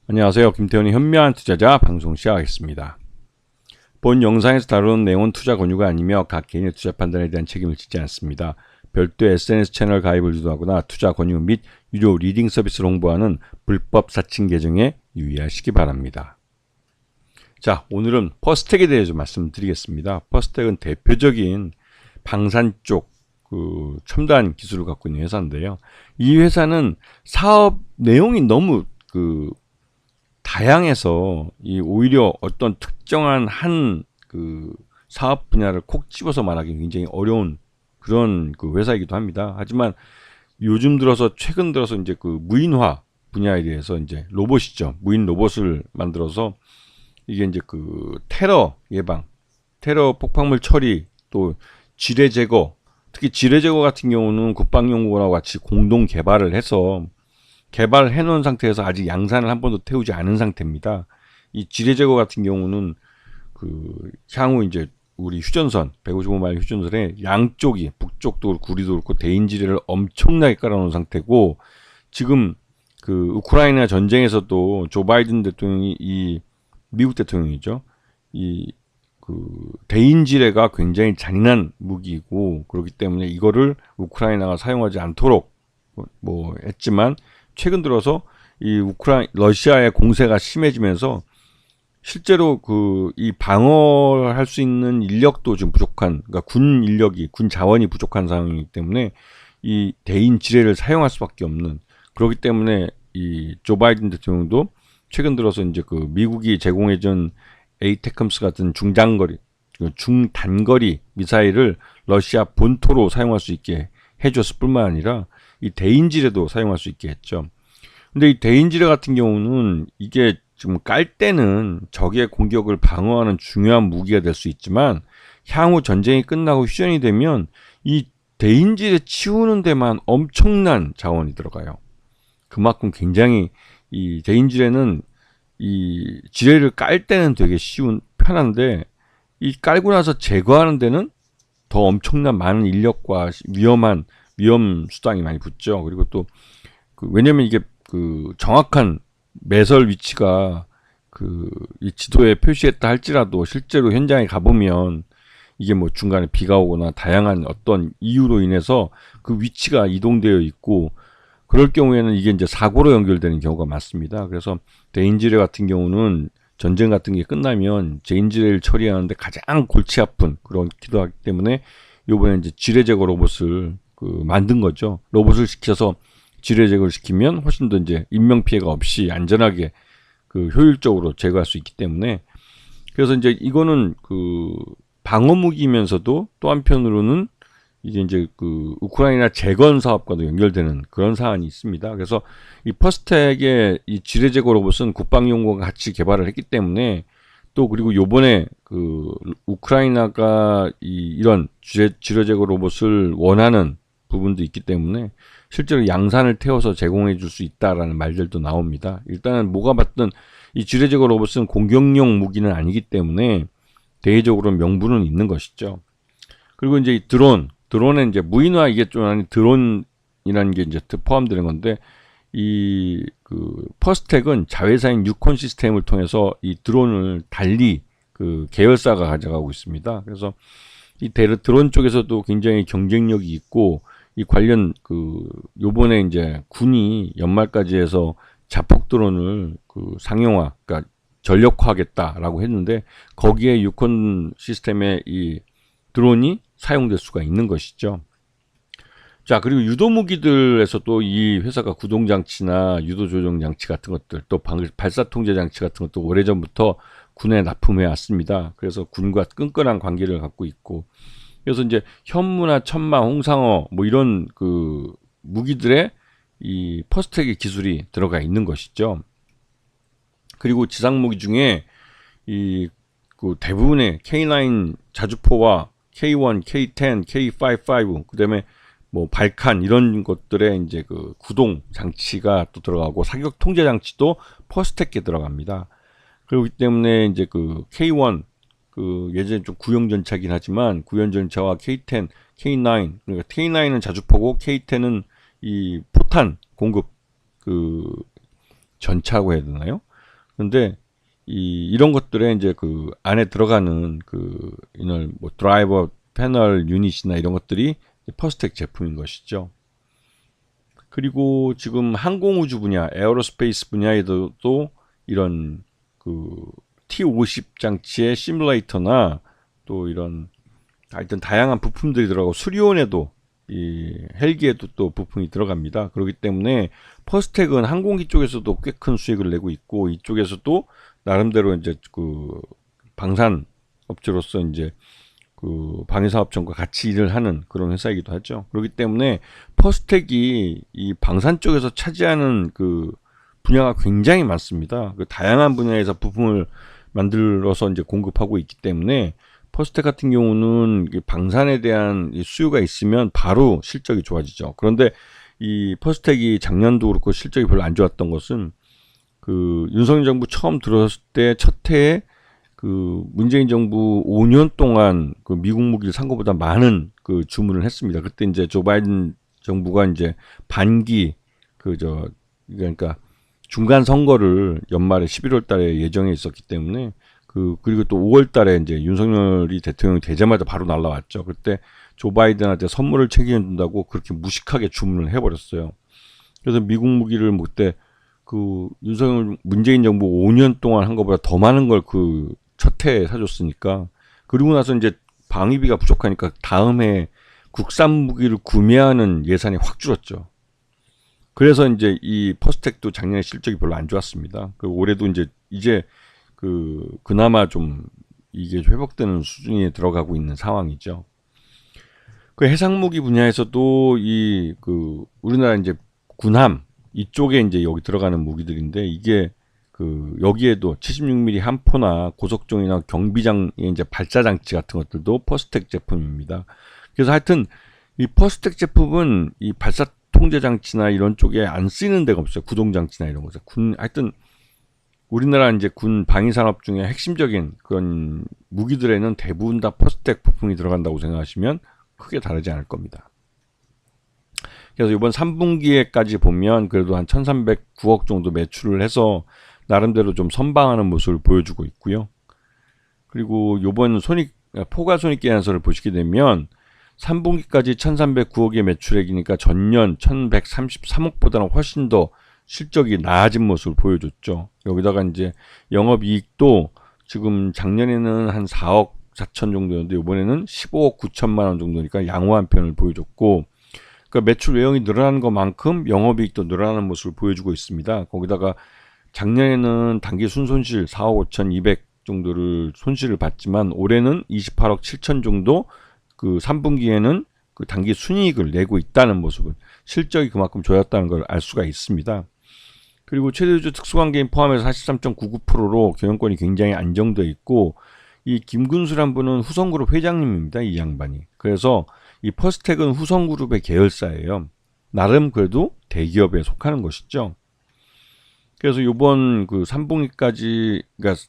안녕하세요. 김태훈의 현명한 투자자 방송 시작하겠습니다. 본 영상에서 다루는 내용은 투자 권유가 아니며 각 개인의 투자 판단에 대한 책임을 지지 않습니다. 별도 SNS 채널 가입을 유도하거나 투자 권유 및 유료 리딩 서비스를 홍보하는 불법 사칭 계정에 유의하시기 바랍니다. 자, 오늘은 퍼스텍에 대해서 말씀드리겠습니다. 퍼스텍은 대표적인 방산 쪽 첨단 기술을 갖고 있는 회사인데요. 이 회사는 사업 내용이 너무 다양해서 오히려 어떤 특정한 한 사업 분야를 콕 집어서 말하기 굉장히 어려운 그런 회사이기도 합니다. 하지만 요즘 들어서 최근 들어서 이제 무인화 분야에 대해서 이제 로봇이죠. 무인 로봇을 만들어서 이게 이제 테러 예방, 테러 폭발물 처리, 또 지뢰 제거, 특히 지뢰 제거 같은 경우는 국방연구원하고 같이 공동 개발을 해서 개발해 놓은 상태에서 아직 양산을 한 번도 태우지 않은 상태입니다. 이 지뢰 제거 같은 경우는 향후 이제 우리 휴전선 155마일 휴전선의 양쪽이 북쪽도 그렇고 우리도 그렇고 대인 지뢰를 엄청나게 깔아놓은 상태고, 지금 우크라이나 전쟁에서도 조 바이든 대통령이 이 미국 대통령이죠. 대인 지뢰가 굉장히 잔인한 무기이고, 그렇기 때문에 이거를 우크라이나가 사용하지 않도록 했지만, 최근 들어서 러시아의 공세가 심해지면서 실제로 이 방어할 수 있는 인력도 좀 부족한, 그러니까 군 자원이 부족한 상황이기 때문에 이 대인 지뢰를 사용할 수밖에 없는, 그렇기 때문에 이 조 바이든 대통령도 최근 들어서 이제 미국이 제공해준 에이테컴스 같은 중단거리 미사일을 러시아 본토로 사용할 수 있게 해줬을 뿐만 아니라 이 대인지뢰도 사용할 수 있게 했죠. 근데 이 대인지뢰 같은 경우는 이게 좀 깔 때는 적의 공격을 방어하는 중요한 무기가 될 수 있지만, 향후 전쟁이 끝나고 휴전이 되면 이 대인지뢰 치우는 데만 엄청난 자원이 들어가요. 그만큼 굉장히 이 대인지뢰는 이 지뢰를 깔 때는 되게 편한데, 이 깔고 나서 제거하는 데는 더 엄청난 많은 인력과 위험 수당이 많이 붙죠. 그리고 또 왜냐면 이게 정확한 매설 위치가 이 지도에 표시했다 할지라도 실제로 현장에 가보면 이게 중간에 비가 오거나 다양한 어떤 이유로 인해서 그 위치가 이동되어 있고, 그럴 경우에는 이게 이제 사고로 연결되는 경우가 많습니다. 그래서 대인지뢰 같은 경우는 전쟁 같은 게 끝나면 대인지뢰를 처리하는데 가장 골치 아픈 그렇기도 하기 때문에 요번에 이제 지뢰 제거 로봇을 만든 거죠. 로봇을 시켜서 지뢰 제거를 시키면 훨씬 더 이제 인명 피해가 없이 안전하게 효율적으로 제거할 수 있기 때문에, 그래서 이제 이거는 방어 무기면서도 또 한편으로는 이게 이제 우크라이나 재건 사업과도 연결되는 그런 사안이 있습니다. 그래서 이 퍼스텍의 이 지뢰 제거 로봇은 국방연구원과 같이 개발을 했기 때문에, 또 그리고 요번에 우크라이나가 이런 지뢰 제거 로봇을 원하는 부분도 있기 때문에 실제로 양산을 태워서 제공해 줄 수 있다라는 말들도 나옵니다. 일단은 뭐가 봤든 이 지뢰 제거 로봇은 공격용 무기는 아니기 때문에 대외적으로 명분은 있는 것이죠. 그리고 이제 이 드론에 이제 무인화, 이게 좀 아닌 드론이라는 게 이제 포함되는 건데, 이 퍼스텍은 자회사인 유콘 시스템을 통해서 이 드론을 달리 계열사가 가져가고 있습니다. 그래서 이 드론 쪽에서도 굉장히 경쟁력이 있고, 이 관련 요번에 이제 군이 연말까지 해서 자폭 드론을 상용화, 그러니까 전력화하겠다라고 했는데, 거기에 유콘 시스템의 이 드론이 사용될 수가 있는 것이죠. 자, 그리고 유도 무기들에서도 이 회사가 구동 장치나 유도 조정 장치 같은 것들, 또 발사 통제 장치 같은 것도 오래전부터 군에 납품해 왔습니다. 그래서 군과 끈끈한 관계를 갖고 있고, 그래서 이제 현무나 천마, 홍상어 이런 무기들의 이 퍼스텍의 기술이 들어가 있는 것이죠. 그리고 지상 무기 중에 이 대부분의 K9 자주포와 K1, K10, K55, 그다음에 발칸 이런 것들의 이제 구동 장치가 또 들어가고, 사격 통제 장치도 퍼스텍에 들어갑니다. 그렇기 때문에 이제 K1 예전에 좀 구형 전차긴 하지만 구형 전차와 K10, K9, 그러니까 K9은 자주포고 K10은 이 포탄 공급 전차라고 해야 되나요? 근데 이런 것들에 이제 그 안에 들어가는 이런 뭐 드라이버 패널 유닛이나 이런 것들이 퍼스텍 제품인 것이죠. 그리고 지금 항공우주 분야, 에어로스페이스 분야에도 또 이런 T50 장치의 시뮬레이터나 또 이런 하여튼 다양한 부품들이 들어가고 수리온에도 이 헬기에도 또 부품이 들어갑니다. 그렇기 때문에 퍼스텍은 항공기 쪽에서도 꽤 큰 수익을 내고 있고 이쪽에서도 나름대로 이제 방산 업체로서 이제 방위사업청과 같이 일을 하는 그런 회사이기도 하죠. 그렇기 때문에 퍼스텍이 이 방산 쪽에서 차지하는 분야가 굉장히 많습니다. 다양한 분야에서 부품을 만들어서 이제 공급하고 있기 때문에 퍼스텍 같은 경우는 방산에 대한 수요가 있으면 바로 실적이 좋아지죠. 그런데 이 퍼스텍이 작년도 그렇고 실적이 별로 안 좋았던 것은 윤석열 정부 처음 들어섰을 때 첫 해에 문재인 정부 5년 동안 미국 무기를 산 것보다 많은 주문을 했습니다. 그때 이제 조 바이든 정부가 이제 반기 그러니까 중간 선거를 연말에 11월 달에 예정해 있었기 때문에 그리고 또 5월 달에 이제 윤석열이 대통령이 되자마자 바로 날라왔죠. 그때 조 바이든한테 선물을 책임진다고 그렇게 무식하게 주문을 해버렸어요. 그래서 미국 무기를 그때 윤석열 문재인 정부 5년 동안 한 것보다 더 많은 걸 첫 해에 사줬으니까 그리고 나서 이제 방위비가 부족하니까 다음 해 국산 무기를 구매하는 예산이 확 줄었죠. 그래서 이제 이 퍼스텍도 작년에 실적이 별로 안 좋았습니다. 올해도 이제 그나마 좀 이게 회복되는 수준에 들어가고 있는 상황이죠. 해상무기 분야에서도 우리나라 이제 군함 이쪽에 이제 여기 들어가는 무기들인데 이게 여기에도 76mm 함포나 고속종이나 경비장의 이제 발사장치 같은 것들도 퍼스텍 제품입니다. 그래서 하여튼 이 퍼스텍 제품은 이 발사 통제 장치나 이런 쪽에 안 쓰이는 데가 없어요. 구동 장치나 이런 거죠. 하여튼 우리나라 이제 군 방위 산업 중에 핵심적인 그런 무기들에는 대부분 다 퍼스텍 부품이 들어간다고 생각하시면 크게 다르지 않을 겁니다. 그래서 이번 3분기에까지 보면 그래도 한 1,309억 정도 매출을 해서 나름대로 좀 선방하는 모습을 보여주고 있고요. 그리고 이번 포괄 손익계산서를 보시게 되면 3분기까지 1,309억의 매출액이니까 전년 1,133억보다는 훨씬 더 실적이 나아진 모습을 보여줬죠. 여기다가 이제 영업이익도 지금 작년에는 한 4억 4천 정도였는데 이번에는 15억 9천만 원 정도니까 양호한 편을 보여줬고 그러니까 매출 외형이 늘어나는 것만큼 영업이익도 늘어나는 모습을 보여주고 있습니다. 거기다가 작년에는 단기 순손실 4억 5,200 정도를 손실을 봤지만 올해는 28억 7천 정도 3분기에는 단기 순이익을 내고 있다는 모습을 실적이 그만큼 좋았다는 걸 알 수가 있습니다. 그리고 최대주 특수관계인 포함해서 43.99%로 경영권이 굉장히 안정되어 있고 이 김근수란 분은 후성그룹 회장님입니다. 이 양반이. 그래서 이 퍼스텍은 후성그룹의 계열사예요. 나름 그래도 대기업에 속하는 것이죠. 그래서 이번 3분기까지 그러니까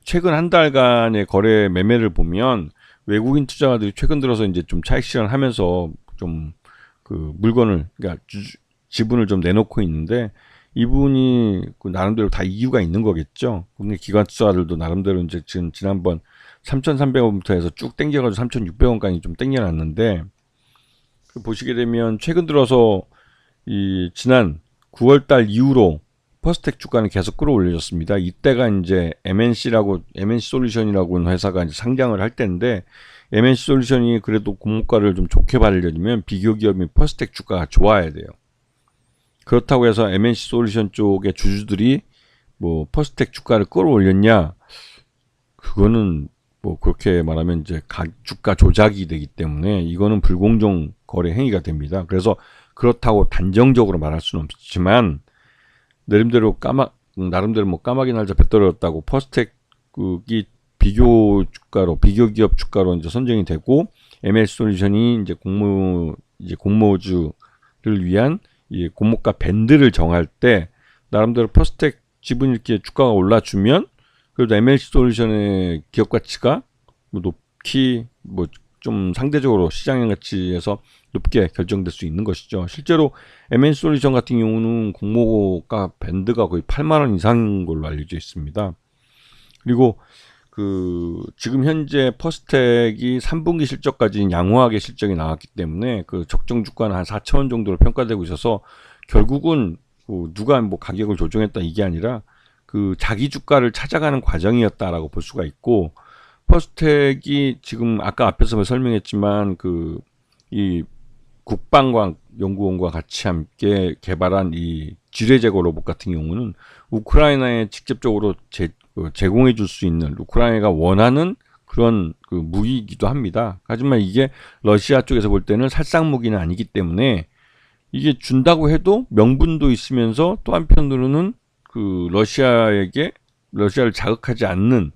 최근 한 달간의 거래 매매를 보면 외국인 투자가들이 최근 들어서 이제 좀 차익 실현하면서 좀 물건을 그러니까 지분을 좀 내놓고 있는데 이분이 나름대로 다 이유가 있는 거겠죠. 국내 기관 투자들도 나름대로 이제 지난번 3,300원부터 해서 쭉 땡겨가지고 3,600원까지 좀 땡겨놨는데 보시게 되면 최근 들어서 이 지난 9월달 이후로 퍼스텍 주가는 계속 끌어올려졌습니다. 이때가 이제 MNC 솔루션이라고 하는 회사가 이제 상장을 할 때인데 MNC 솔루션이 그래도 공모가를 좀 좋게 받으려면 비교 기업인 퍼스텍 주가가 좋아야 돼요. 그렇다고 해서 MNC 솔루션 쪽의 주주들이 퍼스텍 주가를 끌어올렸냐? 그거는 그렇게 말하면 이제 주가 조작이 되기 때문에 이거는 불공정 거래 행위가 됩니다. 그래서 그렇다고 단정적으로 말할 수는 없지만 나름대로 까마귀 날자 배 떨어졌다고 퍼스텍이 비교 기업 주가로 이제 선정이 되고 MNC 솔루션이 이제 공모주를 위한 이 공모가 밴드를 정할 때 나름대로 퍼스텍 지분 이렇게 주가가 올라주면 그래도 MNC 솔루션의 기업 가치가 높이 좀 상대적으로 시장의 가치에서 높게 결정될 수 있는 것이죠. 실제로 MN 솔루션 같은 경우는 공모가 밴드가 거의 8만 원 이상인 걸로 알려져 있습니다. 그리고 지금 현재 퍼스텍이 3분기 실적까지 양호하게 실적이 나왔기 때문에 그 적정 주가는 한 4,000원 정도로 평가되고 있어서 결국은 누가 뭐 가격을 조정했다 이게 아니라 자기 주가를 찾아가는 과정이었다라고 볼 수가 있고, 퍼스텍이 지금 아까 앞에서 설명했지만 이 국방과학연구원과 같이 함께 개발한 이 지뢰 제거 로봇 같은 경우는 우크라이나에 직접적으로 제공해 줄 수 있는 우크라이나가 원하는 그런 무기이기도 합니다. 하지만 이게 러시아 쪽에서 볼 때는 살상 무기는 아니기 때문에 이게 준다고 해도 명분도 있으면서 또 한편으로는 러시아를 자극하지 않는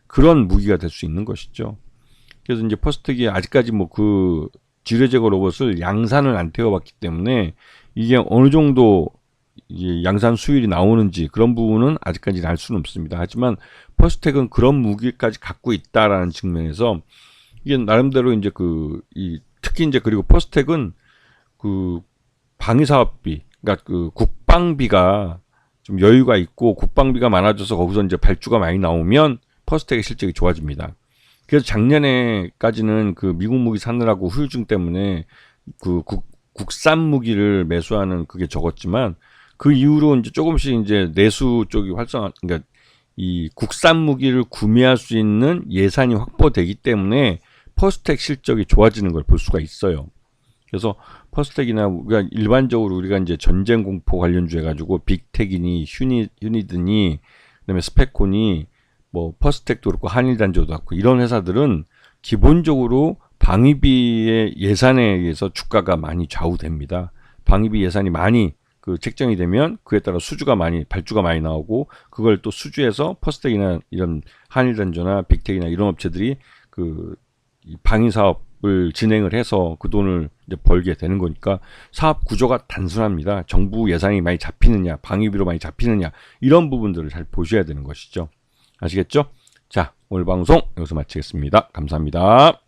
그런 무기가 될 수 있는 것이죠. 그래서 이제 퍼스텍이 아직까지 뭐 지뢰 제거 로봇을 양산을 안 태워봤기 때문에 이게 어느 정도 이제 양산 수율이 나오는지 그런 부분은 아직까지는 알 수는 없습니다. 하지만 퍼스텍은 그런 무기까지 갖고 있다라는 측면에서 이게 나름대로 이제 특히 이제 그리고 퍼스텍은 방위 사업비, 그러니까 국방비가 좀 여유가 있고 국방비가 많아져서 거기서 이제 발주가 많이 나오면 퍼스텍의 실적이 좋아집니다. 그래서 작년에까지는 미국 무기 사느라고 후유증 때문에 국산 무기를 매수하는 그게 적었지만 그 이후로 이제 조금씩 이제 내수 쪽이 그러니까 이 국산 무기를 구매할 수 있는 예산이 확보되기 때문에 퍼스텍 실적이 좋아지는 걸 볼 수가 있어요. 그래서 퍼스텍이나 일반적으로 우리가 이제 전쟁 공포 관련주 해가지고 빅텍이니 휴니드니 그다음에 스펙콘이 뭐 퍼스텍도 그렇고 한일단조도 그렇고 이런 회사들은 기본적으로 방위비의 예산에 의해서 주가가 많이 좌우됩니다. 방위비 예산이 많이 책정이 되면 그에 따라 발주가 많이 나오고 그걸 또 수주해서 퍼스텍이나 이런 한일단조나 빅텍이나 이런 업체들이 이 방위 사업을 진행을 해서 그 돈을 이제 벌게 되는 거니까 사업 구조가 단순합니다. 정부 예산이 많이 잡히느냐, 방위비로 많이 잡히느냐 이런 부분들을 잘 보셔야 되는 것이죠. 아시겠죠? 자, 오늘 방송 여기서 마치겠습니다. 감사합니다.